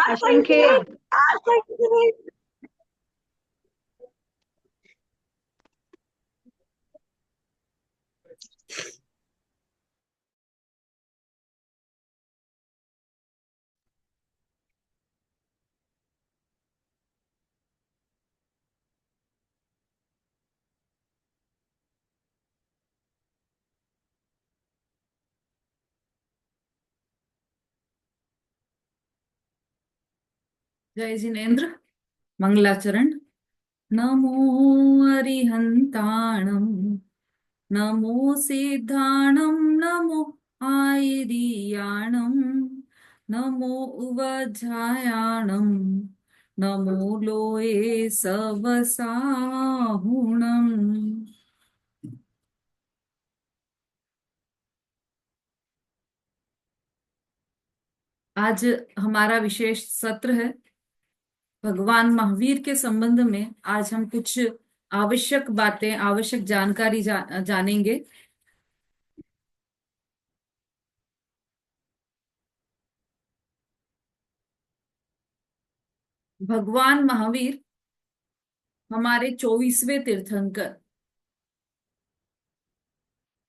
असंख्य। असंख्य। जय जिनेन्द्र। मंगलाचरण। नमो अरिहंताणं, नमो सिद्धाणं, नमो आयर्याणं, नमो उवध्यायाणं, नमो लोये सवसाहुणम्। आज हमारा विशेष सत्र है भगवान महावीर के संबंध में। आज हम कुछ आवश्यक बातें, आवश्यक जानकारी जानेंगे। भगवान महावीर हमारे 24वें तीर्थंकर।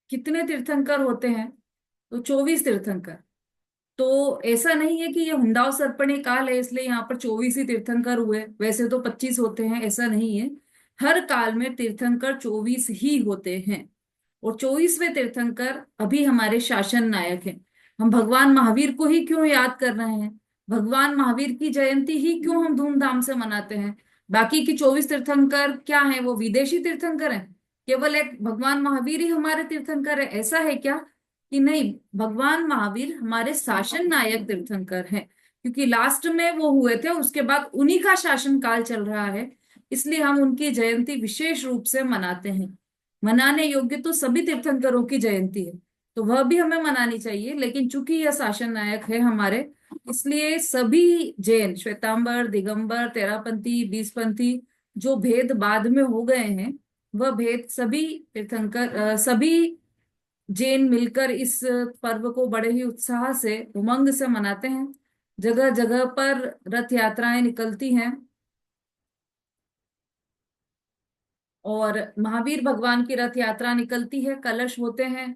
कितने तीर्थंकर होते हैं? तो 24 तीर्थंकर। तो ऐसा नहीं है कि ये हुंडाओ सर्पणी काल है इसलिए यहाँ पर 24 ही तीर्थंकर हुए, वैसे तो 25 होते हैं, ऐसा नहीं है। हर काल में तीर्थंकर 24 ही होते हैं। और 24वें तीर्थंकर अभी हमारे शासन नायक हैं। हम भगवान महावीर को ही क्यों याद कर रहे हैं? भगवान महावीर की जयंती ही क्यों हम धूमधाम से मनाते हैं? बाकी की 24 तीर्थंकर क्या है? वो विदेशी तीर्थंकर हैं। केवल एक भगवान महावीर ही हमारे तीर्थंकर है, ऐसा है क्या? कि नहीं, भगवान महावीर हमारे शासन नायक तीर्थंकर हैं। क्योंकि लास्ट में वो हुए थे, उसके बाद उन्हीं का शासन काल चल रहा है, इसलिए हम उनकी जयंती विशेष रूप से मनाते हैं। मनाने योग्य तो सभी तीर्थंकरों की जयंती है, तो वह भी हमें मनानी चाहिए, लेकिन चूंकि यह शासन नायक है हमारे, इसलिए सभी जैन, श्वेतांबर, दिगंबर, तेरापंथी, बीसपंथी, जो भेद बाद में हो गए हैं, वह भेद सभी तीर्थंकर, सभी जैन मिलकर इस पर्व को बड़े ही उत्साह से, उमंग से मनाते हैं। जगह जगह पर रथ यात्राएं निकलती हैं और महावीर भगवान की रथ यात्रा निकलती है, कलश होते हैं।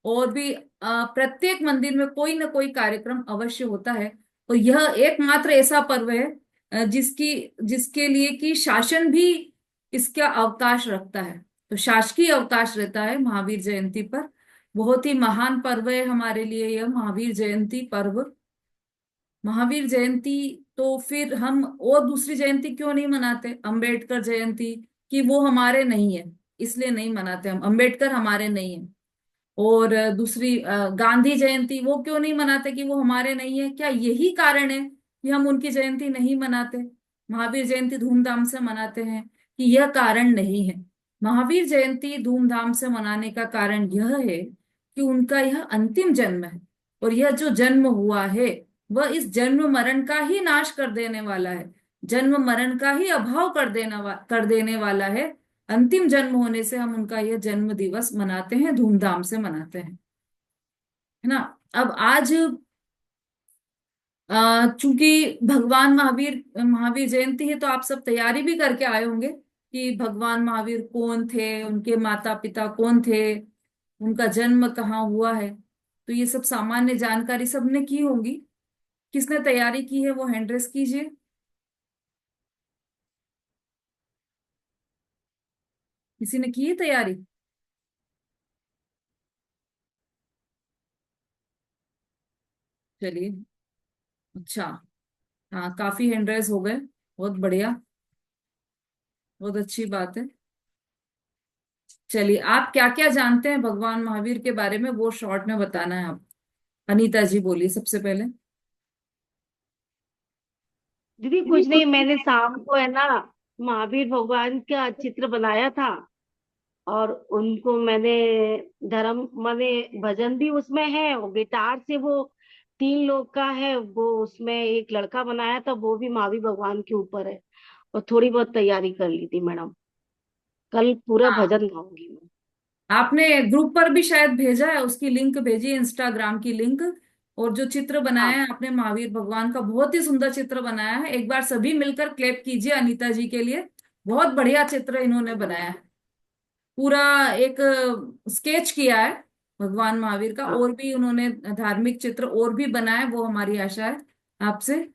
और भी प्रत्येक मंदिर में कोई ना कोई कार्यक्रम अवश्य होता है। तो यह एकमात्र ऐसा पर्व है जिसकी जिसके लिए कि शासन भी इसका अवकाश रखता है। तो शासकीय अवकाश रहता है महावीर जयंती पर। बहुत ही महान पर्व है हमारे लिए यह महावीर जयंती पर्व। महावीर जयंती, तो फिर हम और दूसरी जयंती क्यों नहीं मनाते? अंबेडकर जयंती, कि वो हमारे नहीं है इसलिए नहीं मनाते हम, अंबेडकर हमारे नहीं है। और दूसरी गांधी जयंती, वो क्यों नहीं मनाते? कि वो हमारे नहीं है। क्या यही कारण है कि हम उनकी जयंती नहीं मनाते? महावीर जयंती धूमधाम से मनाते हैं कि यह कारण नहीं है? महावीर जयंती धूमधाम से मनाने का कारण यह है कि उनका यह अंतिम जन्म है। और यह जो जन्म हुआ है, वह इस जन्म मरण का ही नाश कर देने वाला है, जन्म मरण का ही अभाव कर देने वाला है। अंतिम जन्म होने से हम उनका यह जन्म दिवस मनाते हैं, धूमधाम से मनाते हैं, है ना। अब आज चूंकि भगवान महावीर महावीर जयंती है, तो आप सब तैयारी भी करके आए होंगे कि भगवान महावीर कौन थे, उनके माता पिता कौन थे, उनका जन्म कहाँ हुआ है। तो ये सब सामान्य जानकारी सबने की होंगी। किसने तैयारी की है वो हैंड रेस कीजिए। किसी ने की है तैयारी? चलिए, अच्छा। हाँ, काफी हैंड रेस हो गए, बहुत बढ़िया, बहुत अच्छी बात है। चलिए, आप क्या क्या जानते हैं भगवान महावीर के बारे में, वो शॉर्ट में बताना है आप। अनीता जी बोलिए सबसे पहले। दीदी दीदी कुछ नहीं, कुछ मैंने शाम को है ना महावीर भगवान का चित्र बनाया था। और उनको मैंने धर्म माने भजन भी उसमें है, वो गिटार से वो 3 लोग का है, वो उसमें एक लड़का बनाया था, वो भी महावीर भगवान के ऊपर है। और थोड़ी बहुत तैयारी कर ली थी मैडम। कल पूरा हाँ, भजन गाऊंगी मैं। आपने ग्रुप पर भी शायद भेजा है, उसकी लिंक भेजी, इंस्टाग्राम की लिंक। और जो चित्र बनाया हाँ है आपने महावीर भगवान का, बहुत ही सुंदर चित्र बनाया है। एक बार सभी मिलकर क्लैप कीजिए अनीता जी के लिए। बहुत बढ़िया चित्र इन्होंने बनाया है। पूरा एक स्केच किया है भगवान महावीर का। हाँ। और भी उन्होंने धार्मिक चित्र और भी बनाए, वो हमारी आशा है आपसे।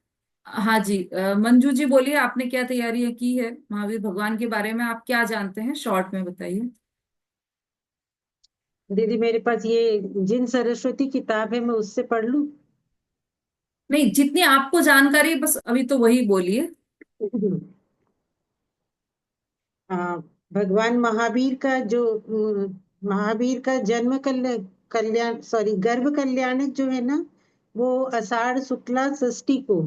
हाँ जी, मंजू जी बोलिए, आपने क्या तैयारी की है महावीर भगवान के बारे में, आप क्या जानते हैं, शॉर्ट में बताइए। दीदी मेरे पास ये जिन सरस्वती किताब है, मैं उससे पढ़ लूं? नहीं, जितनी आपको जानकारी है, बस अभी तो वही बोलिए। हाँ, भगवान महावीर का जो महावीर का जन्म कल्याण सॉरी गर्भ कल्याणक जो है ना, वो आषाढ़ शुक्ला षष्ठी को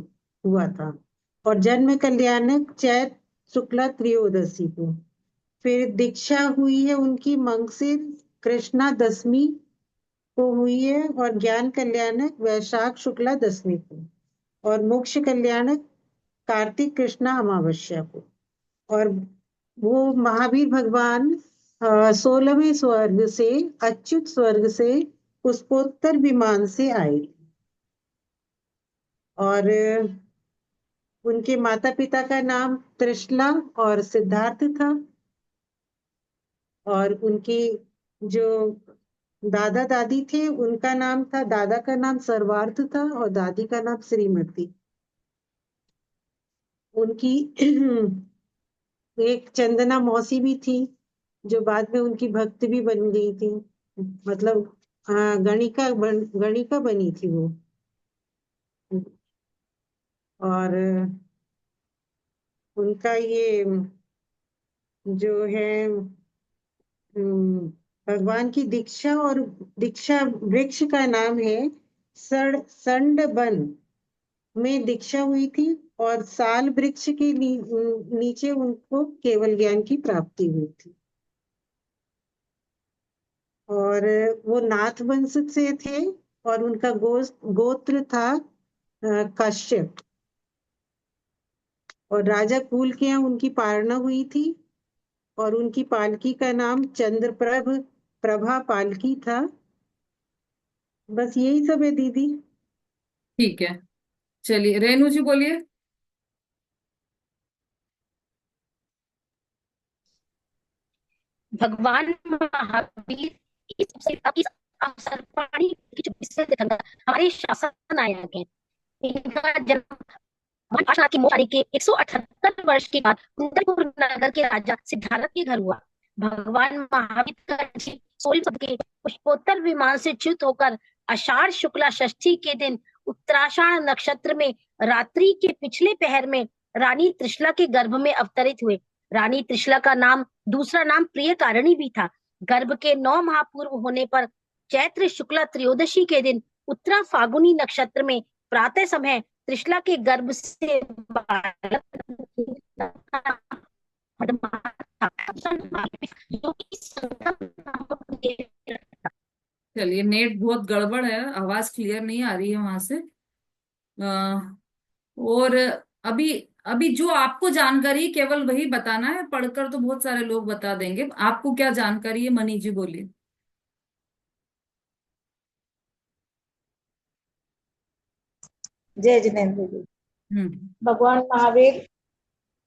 हुआ था। और जन्म कल्याणक चैत शुक्ला त्रयोदशी को। फिर दीक्षा हुई है उनकी मंगसिर कृष्णा दशमी को हुई है, और ज्ञान कल्याणक वैशाख शुक्ला दशमी को। और मोक्ष कल्याणक कार्तिक कृष्णा अमावस्या को। और वो महावीर भगवान 16वें स्वर्ग से, अच्युत स्वर्ग से पुष्पोत्तर विमान से आए। और उनके माता पिता का नाम त्रिशला और सिद्धार्थ था। और उनकी जो दादा दादी थे, उनका नाम था, दादा का नाम सर्वार्थ था और दादी का नाम श्रीमती। उनकी एक चंदना मौसी भी थी, जो बाद में उनकी भक्त भी बन गई थी। मतलब हाँ, गणिका बनी थी वो। और उनका ये जो है भगवान की दीक्षा और दीक्षा वृक्ष का नाम है संड वन में दीक्षा हुई थी। और साल वृक्ष के नीचे उनको केवल ज्ञान की प्राप्ति हुई थी। और वो नाथ वंश से थे। और उनका गोत्र था कश्यप। और राजा कुल के यहाँ उनकी पालना हुई थी। और उनकी पालकी का नाम प्रभा पालकी था। बस यही सब है दीदी। ठीक है, चलिए रेणु जी बोलिए। भगवान महावीर इस अवसर पर ही हमारे शासन आया गया। इनका जन्म महाराष्ट्र की मोहाली के 178 वर्ष के बाद कुंदलपुर नगर के राजा सिद्धार्थ के घर हुआ। भगवान महावीर का जन्म 16 के पुष्पोत्तर विमान से च्युत होकर आषाढ़ शुक्ला षष्ठी के दिन उत्तराषाढ़ नक्षत्र में रात्रि के पिछले पहर में रानी त्रिशला के गर्भ में अवतरित हुए। रानी त्रिशला का नाम दूसरा नाम प्रियकारिणी भी था। गर्भ के 9 माह पूर्व होने पर चैत्र शुक्ला त्रयोदशी के दिन उत्तरा फागुनी नक्षत्र में प्रातः समय त्रिशला के गर्भ से बालक जो कि चलिए, नेट बहुत गड़बड़ है, आवाज क्लियर नहीं आ रही है वहां से। और अभी अभी जो आपको जानकारी केवल वही बताना है, पढ़कर तो बहुत सारे लोग बता देंगे। आपको क्या जानकारी है, मनी जी बोलिए। जय जिनेन्द्र जी। हम्म। भगवान महावीर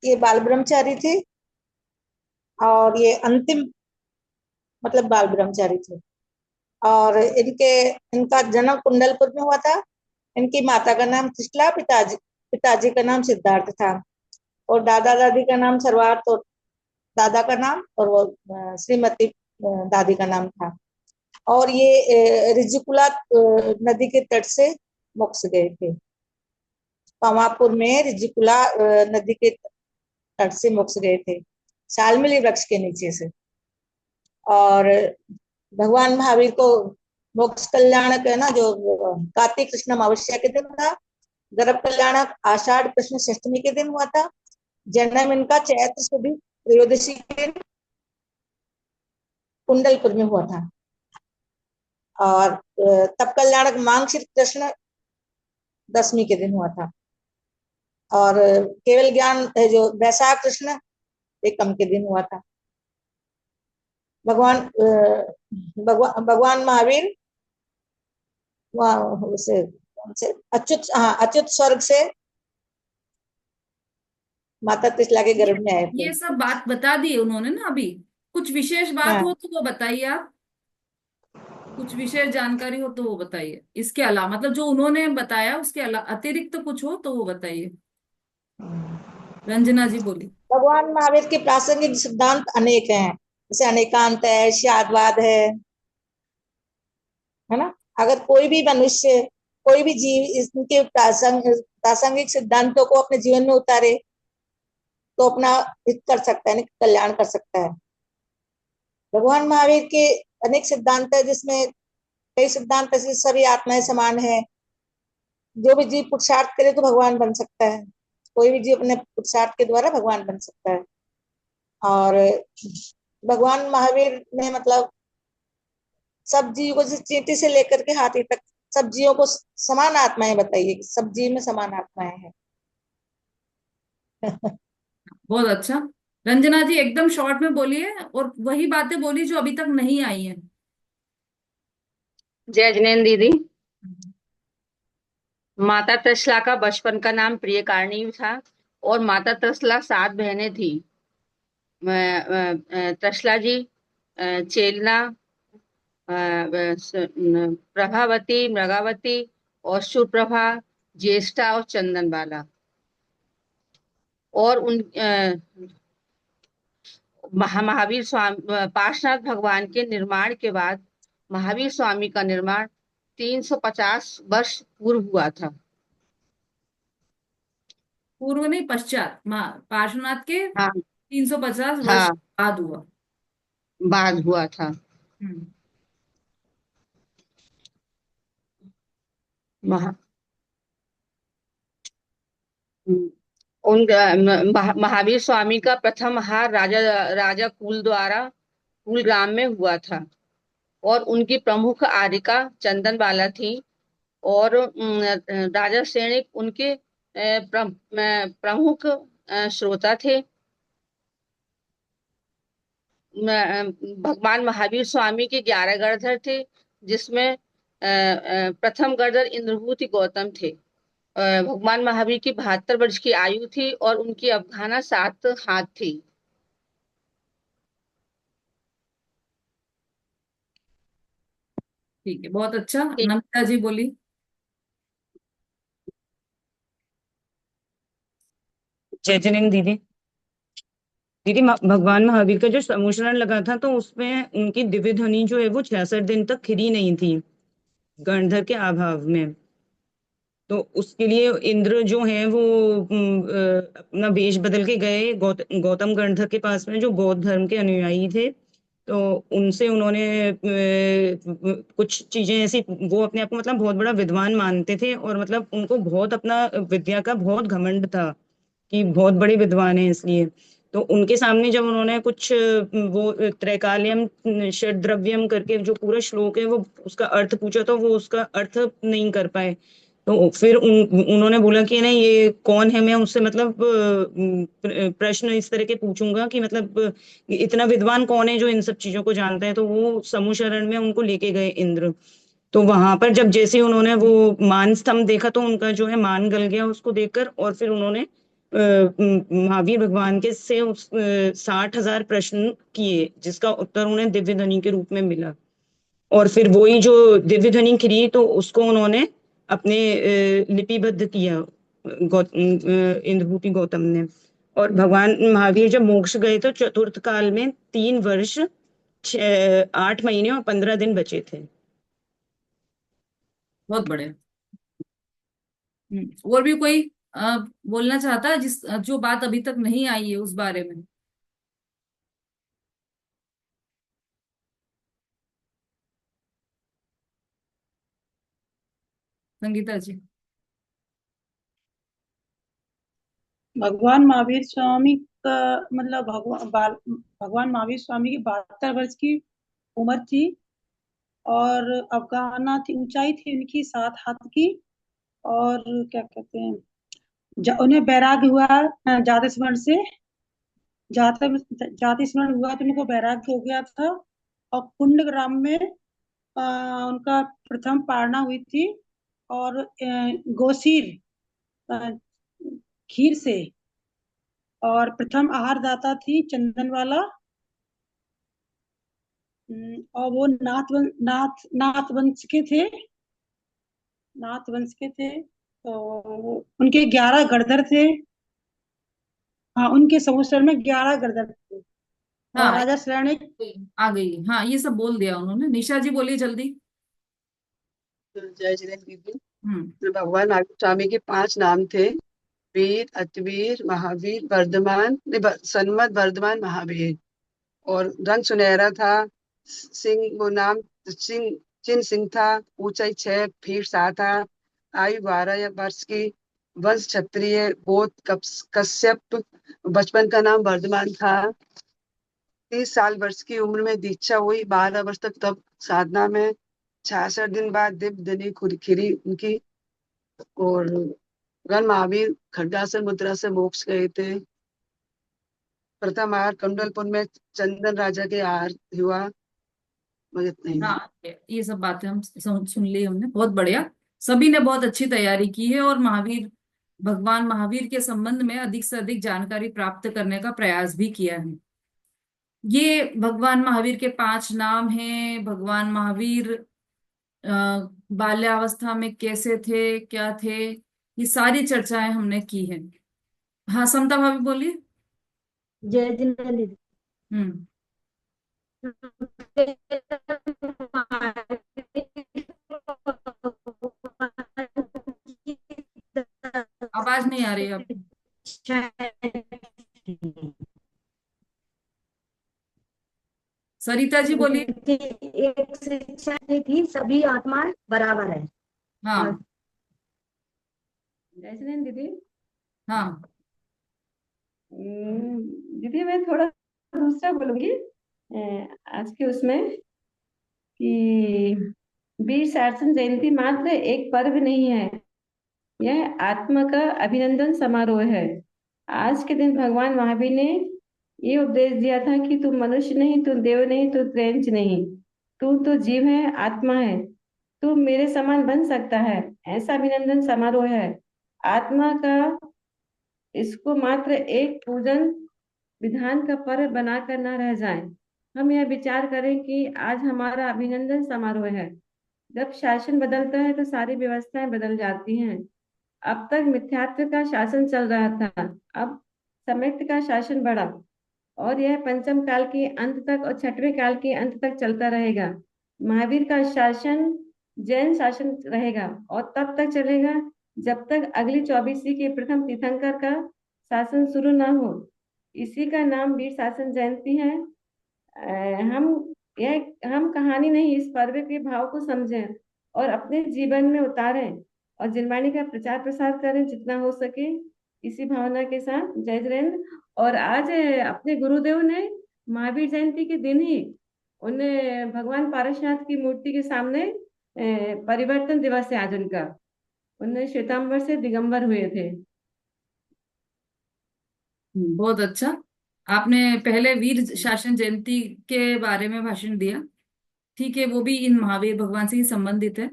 ये बाल ब्रह्मचारी थे, और ये अंतिम मतलब बाल ब्रह्मचारी थे। और इनका जन्म कुंडलपुर में हुआ था। इनकी माता का नाम त्रिशला, पिताजी का नाम सिद्धार्थ था। और दादा दादी का नाम सर्वार्थ, और दादा का नाम, और वो श्रीमती दादी का नाम था। और ये रिजिकुला नदी के तट से मोक्ष गए थे। पावापुर में रिजिकुला नदी के तट से मोक्ष गए थे, शालमली वृक्ष के नीचे से। और भगवान महावीर को मोक्ष कल्याणक है ना, जो कार्तिक कृष्ण अमावस्या के दिन था। गर्भ कल्याणक आषाढ़ कृष्ण षष्टमी के दिन हुआ था। जन्म इनका चैत्र शुक्ल त्रयोदशी के दिन कुंडलपुर में हुआ था। और तप कल्याणक मांग श्री कृष्ण दशमी के दिन हुआ था। और केवल ज्ञान जो वैशाख कृष्ण एकम के दिन हुआ था। भगवान महावीर उनसे अच्युत, हाँ, अच्युत स्वर्ग से माता त्रिशला के ये गर्भ में आए थे। ये सब बात बता दी उन्होंने ना अभी। कुछ विशेष बात हो हाँ। तो वो बताइए आप। कुछ विशेष जानकारी हो तो वो बताइए, इसके अलावा मतलब जो उन्होंने बताया उसके अलावा अतिरिक्त तो कुछ हो तो वो बताइए। रंजना जी बोली। भगवान महावीर के प्रासंगिक सिद्धांत अनेक हैं, जैसे अनेकांत है, शादवाद है ना। अगर कोई भी मनुष्य, कोई भी जीव इनके प्रासंगिक सिद्धांतों को अपने जीवन में उतारे तो अपना हित कर सकता है, यानी कल्याण कर सकता है। भगवान महावीर के अनेक सिद्धांत है, जिसमें कई सिद्धांत ऐसे, सभी आत्माएं समान है। जो भी जीव पुरुषार्थ करे तो भगवान बन सकता है, कोई भी जीव अपने पुरुषार्थ के द्वारा भगवान बन सकता है। और भगवान महावीर ने मतलब सब जीव को, जैसे चींटी से लेकर के हाथी तक, सब जीवों को समान आत्माएं बताइए कि सब जीव में समान आत्माएं हैं। बहुत अच्छा। रंजना जी एकदम शॉर्ट में बोलिए और वही बातें बोली जो अभी तक नहीं आई हैं। जय जिनेन्द्र दीदी। माता त्रिशला का बचपन का नाम प्रियकारिणी था और माता त्रिशला 7 बहनें थी। त्रिशला जी, चेलना, प्रभावती, मृगावती और सुप्रभा, ज्येष्ठा और चंदनबाला। और उन महावीर स्वामी, पार्श्वनाथ भगवान के निर्माण के बाद महावीर स्वामी का निर्माण 350 वर्ष पूर्व हुआ था। पूर्व नहीं, पश्चात। पार्श्वनाथ के हाँ 350 वर्ष हाँ, बाद हुआ। बाद हुआ था। हम्म। महा उन महावीर स्वामी का प्रथम हार राजा राजा कुल द्वारा कुल ग्राम में हुआ था और उनकी प्रमुख आर्यिका चंदन बाला थी। और राजा सैनिक उनके प्रमुख श्रोता थे। भगवान महावीर स्वामी के 11 गणधर थे, जिसमें प्रथम गणधर इंद्रभूति गौतम थे। भगवान महावीर की 72 वर्ष की आयु थी और उनकी अवधाना 7 हाथ थी। ठीक है, बहुत अच्छा। ठीक। नमिता जी बोली। जय जिनेन्द्र दीदी। दीदी, भगवान महावीर का जो समूशरण लगा था तो उसमें उनकी दिव्य ध्वनि जो है वो 66 दिन तक खिली नहीं थी, गणधर के अभाव में। तो उसके लिए इंद्र जो है वो अपना वेश बदल के गए गौतम गणधर के पास में, जो बौद्ध धर्म के अनुयायी थे। तो उनसे उन्होंने कुछ चीजें ऐसी, वो अपने आप को मतलब बहुत बड़ा विद्वान मानते थे और मतलब उनको बहुत अपना विद्या का बहुत घमंड था कि बहुत बड़े विद्वान हैं इसलिए। तो उनके सामने जब उन्होंने कुछ वो त्रैकाल्यम षड्द्रव्यम करके जो पूरा श्लोक है वो उसका अर्थ पूछा तो वो उसका अर्थ नहीं कर पाए। तो फिर उन्होंने बोला कि नहीं, ये कौन है, मैं उससे मतलब प्रश्न इस तरह के पूछूंगा कि मतलब इतना विद्वान कौन है जो इन सब चीजों को जानता है। तो वो समूह शरण में उनको लेके गए इंद्र। तो वहां पर जब जैसे ही उन्होंने वो मान स्तंभ देखा तो उनका जो है मान गल गया उसको देखकर, और फिर उन्होंने महावीर भगवान के से 60,000 प्रश्न किए, जिसका उत्तर उन्हें दिव्य ध्वनि के रूप में मिला। और फिर वही जो दिव्य ध्वनि खिली तो उसको उन्होंने अपने लिपिबद्ध किया, इंद्रभूति गौतम ने। और भगवान महावीर जब मोक्ष गए तो चतुर्थ काल में 3 वर्ष 8 महीने और 15 दिन बचे थे। बहुत बढ़िया। और भी कोई बोलना चाहता है जिस जो बात अभी तक नहीं आई है उस बारे में? संगीता जी। भगवान महावीर स्वामी का मतलब भगवान महावीर स्वामी की 72 वर्ष की उम्र थी और अवगाहना थी, ऊंचाई थी उनकी 7 हाथ की। और क्या कहते हैं, उन्हें वैराग्य हुआ जाति स्मरण से। जाति जाति स्मरण हुआ तो उनको वैराग्य हो गया था। और कुंड ग्राम में उनका प्रथम पारणा हुई थी। और गोसीर खीर से, और प्रथम आहार दाता थी चंदनवाला। और वो नाथ वंश के थे। नाथ वंश के थे, तो उनके 11 गढ़धर थे। हाँ, उनके समुसर में 11 गढ़धर थे। और हाँ, राजा श्रेणिक। आ गई। हाँ, ये सब बोल दिया उन्होंने। निशा जी बोलिए जल्दी। जय जिनेन्द्र दीदी। हम्म। तो भगवान महावीर स्वामी के 5 नाम थे: वीर, अतिवीर, महावीर, वर्धमान, नहीं, सन्मत, वर्धमान, महावीर। और रंग सुनहरा था। सिंह, वो नाम सिंह, चिन्ह सिंह था। ऊंचाई 6 फीट 7 था। आयु 12 वर्ष की। वंश क्षत्रिय, गोत्र कश्यप। बचपन का नाम वर्धमान था। 30 साल वर्ष की उम्र में दीक्षा हुई। 12 वर्ष तक तब साधना में। 66 दिन बाद दिव्य धनी खिरी उनकी। और गण महावीर खड्डासन मुद्रा से मोक्ष गए थे। प्रथम आहार कुंडलपुर में चंदन राजा के आहार हुआ। मुझे नहीं। हाँ, ये सब बातें हम सुन ली हमने। बहुत बढ़िया। सभी ने बहुत अच्छी तैयारी की है और भगवान महावीर के संबंध में अधिक से अधिक जानकारी प्राप्त करने का प्रयास भी किया है। ये भगवान महावीर के 5 नाम हैं। भगवान महावीर अ, बाल्यावस्था में कैसे थे, क्या थे, ये सारी चर्चाएं हमने की हैं। हाँ, समता भाभी बोलिए। जय जिनेन्द्र दीदी। हम्म। आवाज नहीं आ रही है आपकी। सरिता जी बोलिए। उनकी एक शिक्षा ये थी, सभी आत्माएं बराबर है। हाँ। जय जिनेन्द्र दीदी। हाँ। दीदी मैं थोड़ा दूसरा बोलूंगी आज के उसमें कि वीर सार्सन जयंती मात्र एक पर्व नहीं है, यह आत्मा का अभिनंदन समारोह है। आज के दिन भगवान महावीर ने ये उपदेश दिया था कि तू मनुष्य नहीं, तू देव नहीं, तू त्रैंच नहीं, तू तो जीव है, आत्मा है, तू मेरे समान बन सकता है। ऐसा अभिनंदन समारोह है आत्मा का। इसको मात्र एक पूजन विधान का पर्व बनाकर न रह जाए। हम यह विचार करें कि आज हमारा अभिनंदन समारोह है। जब शासन बदलता है तो सारी व्यवस्थाएं बदल जाती हैं। अब तक मिथ्यात्व का शासन चल रहा था, अब सम्यक्त का शासन बढ़ा और यह पंचम काल के अंत तक और छठवें काल के अंत तक चलता रहेगा। महावीर का शासन जैन शासन रहेगा और तब तक चलेगा जब तक अगली 24वीं के प्रथम तीर्थंकर का शासन शुरू न हो। इसी का नाम वीर शासन जयंती है। हम कहानी नहीं, इस पर्व के भाव को समझें और अपने जीवन में उतारें और जिनवाणी का प्रचार प्रसार करें जितना हो सके, इसी भावना के साथ। जय जिनेन्द्र। और आज अपने गुरुदेव ने महावीर जयंती के दिन ही उन्हें भगवान पारसनाथ की मूर्ति के सामने परिवर्तन दिवस है आज उनका। उन्हें श्वेतांबर से दिगंबर हुए थे। बहुत अच्छा। आपने पहले वीर शासन जयंती के बारे में भाषण दिया। ठीक है, वो भी इन महावीर भगवान से ही संबंधित है।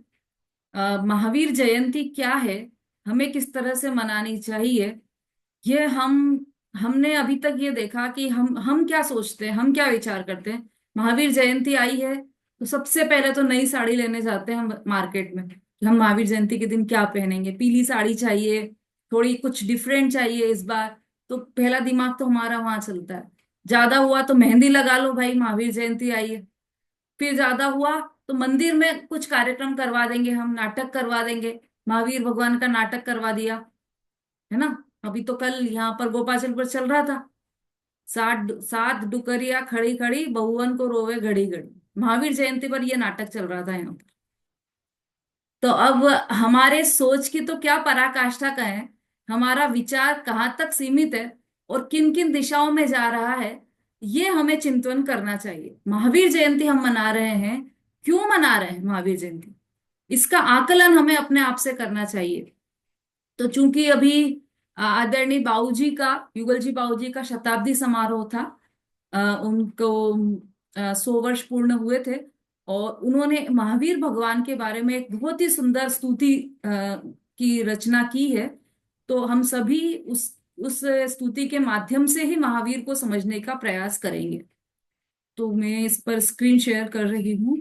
महावीर जयंती क्या है, हमें किस तरह से मनानी चाहिए, ये हमने अभी तक ये देखा कि हम क्या सोचते हैं, हम क्या विचार करते हैं। महावीर जयंती आई है तो सबसे पहले तो नई साड़ी लेने जाते हैं हम मार्केट में कि हम महावीर जयंती के दिन क्या पहनेंगे। पीली साड़ी चाहिए, थोड़ी कुछ डिफरेंट चाहिए इस बार। तो पहला दिमाग तो हमारा वहां चलता है। ज्यादा हुआ तो मेहंदी लगा लो भाई, महावीर जयंती आई है। फिर ज्यादा हुआ तो मंदिर में कुछ कार्यक्रम करवा देंगे, हम नाटक करवा देंगे, महावीर भगवान का नाटक करवा दिया, है ना। अभी तो कल यहाँ पर गोपाचल पर चल रहा था, सात सात डुकरिया खड़ी खड़ी बहुवन को रोवे घड़ी घड़ी। महावीर जयंती पर ये नाटक चल रहा था यहाँ पर। तो अब हमारे सोच की तो क्या पराकाष्ठा का है, हमारा विचार कहाँ तक सीमित है और किन किन दिशाओं में जा रहा है, ये हमें चिंतन करना चाहिए। महावीर जयंती हम मना रहे हैं, क्यों मना रहे हैं महावीर जयंती, इसका आकलन हमें अपने आप से करना चाहिए। तो चूंकि अभी आदरणीय बाबूजी का, युगल जी बाबूजी का शताब्दी समारोह था, उनको 100 वर्ष पूर्ण हुए थे। और उन्होंने महावीर भगवान के बारे में एक बहुत ही सुंदर स्तुति की रचना की है। तो हम सभी उस स्तुति के माध्यम से ही महावीर को समझने का प्रयास करेंगे। तो मैं इस पर स्क्रीन शेयर कर रही हूँ।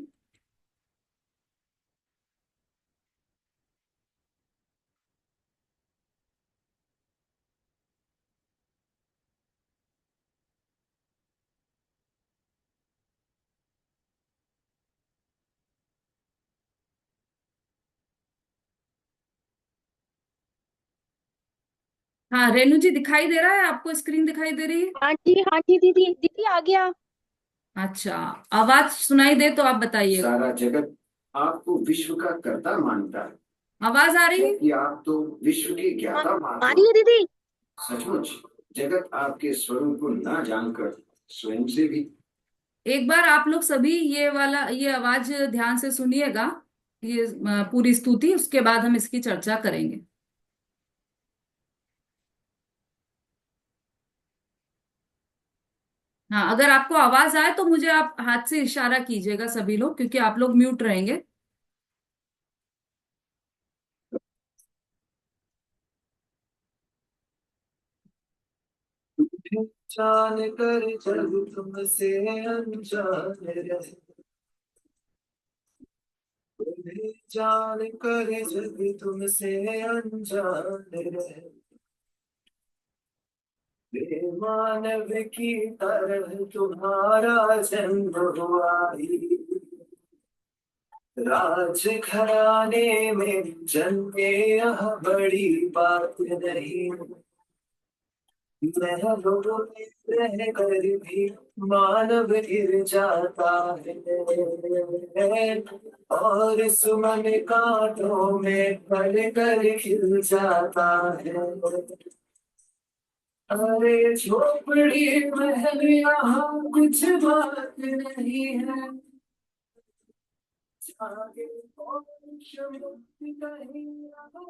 हाँ रेणु जी, दिखाई दे रहा है आपको? स्क्रीन दिखाई दे रही है? हाँ जी दीदी, दीदी आ गया। अच्छा, आवाज सुनाई दे तो आप बताइए। सारा जगत आपको विश्व का कर्ता मानता है, आवाज आ रही है? जबकि आप तो विश्व के हाँ, ज्ञाता आ मात्र रही हो। है दीदी। सचमुच जगत आपके स्वरूप को ना जानकर स्वयं से भी। एक बार आप लोग सभी ये आवाज ध्यान से सुनिएगा, ये पूरी स्तुति, उसके बाद हम इसकी चर्चा करेंगे। हाँ, अगर आपको आवाज आए तो मुझे आप हाथ से इशारा कीजिएगा सभी लोग, क्योंकि आप लोग म्यूट रहेंगे। जान कर जब तुमसे अनजान रहे, तुम्हें जान कर जब तुमसे अनजान रहे, बेमानव की तरह तुम्हारा जन्म हुआ ही, राजघराने में जन्मे यह बड़ी बात नहीं, महलों में रह कर भी मानव गिर जाता है, और सुमन कांटों में पल कर खिल जाता है। अरे झोपड़ी महल यहाँ कुछ बात नहीं है, आगे और शब्द कहीं यहाँ।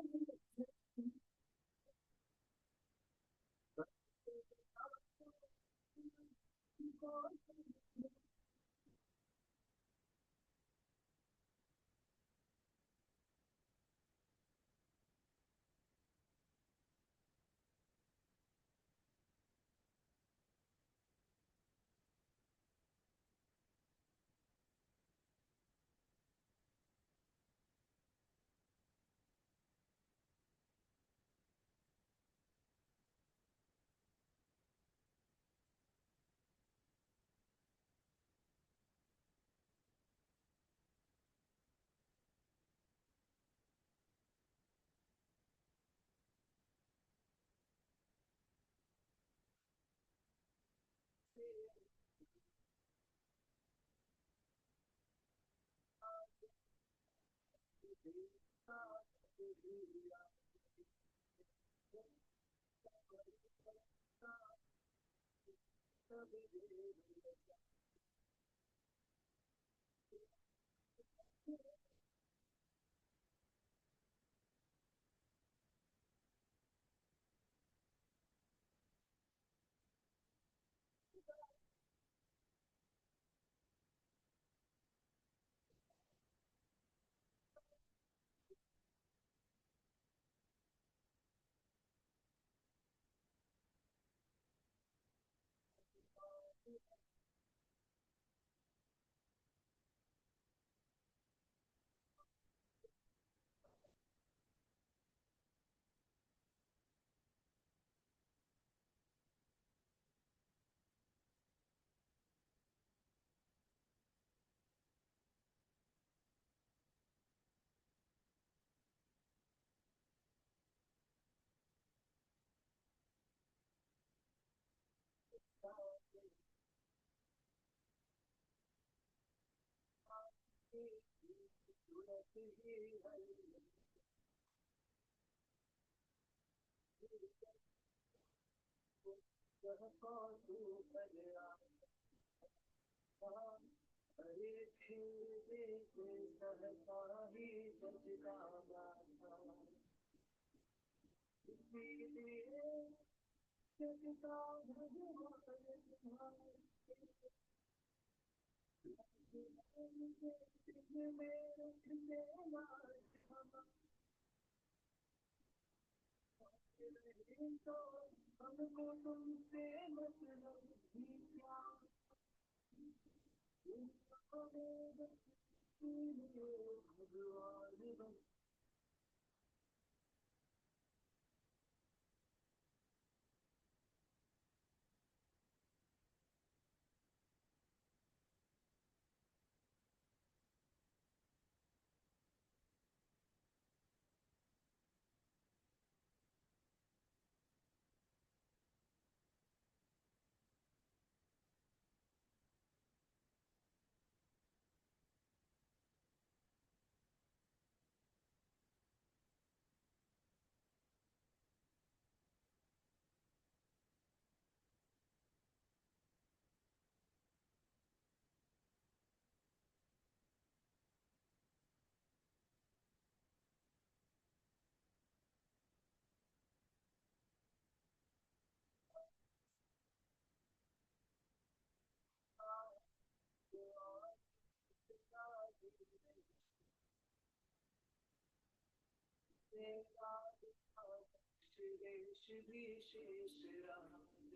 श्री शेष राधे